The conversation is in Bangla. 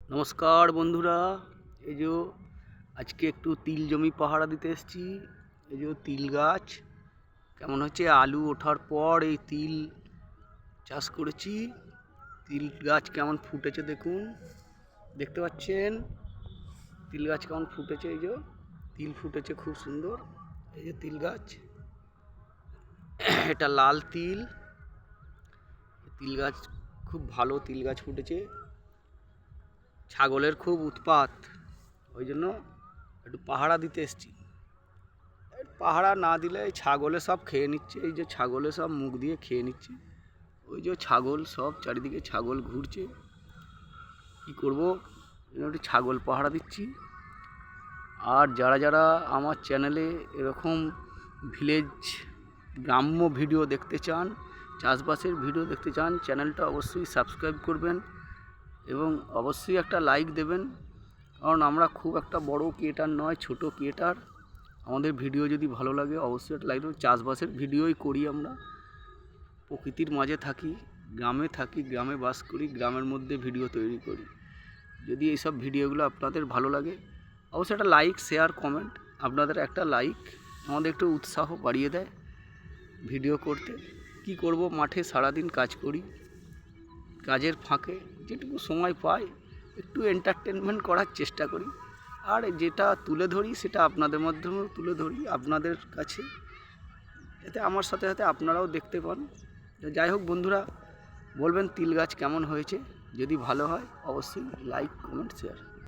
নমস্কার বন্ধুরা, এই যে আজকে একটু তিল জমি পাহারা দিতে এসেছি। এই যে তিল গাছ কেমন হচ্ছে, আলু ওঠার পর এই তিল চাষ করেছি। তিল গাছ কেমন ফুটেছে দেখুন, দেখতে পাচ্ছেন তিল গাছ কেমন ফুটেছে। এই যে তিল ফুটেছে খুব সুন্দর। এই যে তিল গাছ, এটা লাল তিল। তিল গাছ খুব ভালো, তিল গাছ ফুটেছে। ছাগলের খুব উৎপাত, ওই জন্য একটু পাহারা দিতে এসেছি। পাহারা না দিলে ছাগলে সব খেয়ে নিচ্ছে। এই যে ছাগলে সব মুখ দিয়ে খেয়ে নিচ্ছে। ওই যে ছাগল সব চারিদিকে ছাগল ঘুরছে, কি করব, একটু ছাগল পাহারা দিচ্ছি। আর যারা যারা আমার চ্যানেলে এরকম ভিলেজ গ্রাম্য ভিডিও দেখতে চান, চাষবাসের ভিডিও দেখতে চান, চ্যানেলটা অবশ্যই সাবস্ক্রাইব করবেন এবং অবশ্যই একটা লাইক দেবেন। কারণ আমরা খুব একটা বড় ক্রিয়েটার নয়, ছোট ক্রিয়েটার। আমাদের ভিডিও যদি ভালো লাগে অবশ্যই একটা লাইক দেবেন। চাষবাসের ভিডিওই করি আমরা, প্রকৃতির মাঝে থাকি, গ্রামে থাকি, গ্রামে বাস করি, গ্রামের মধ্যে ভিডিও তৈরি করি। যদি এইসব ভিডিওগুলো আপনাদের ভালো লাগে অবশ্যই একটা লাইক, শেয়ার, কমেন্ট। আপনাদের একটা লাইক আমাদের একটু উৎসাহ বাড়িয়ে দেয় ভিডিও করতে। কি করব, মাঠে সারাদিন কাজ করি, কাজের ফাঁকে যেটুকু সময় পাই একটু এন্টারটেনমেন্ট করার চেষ্টা করি। আর যেটা তুলে ধরি সেটা আপনাদের মাধ্যমেও তুলে ধরি আপনাদের কাছে, যাতে আমার সাথে সাথে আপনারাও দেখতে পান। যাই হোক বন্ধুরা, বলবেন তিল গাছ কেমন হয়েছে। যদি ভালো হয় অবশ্যই লাইক, কমেন্ট, শেয়ার।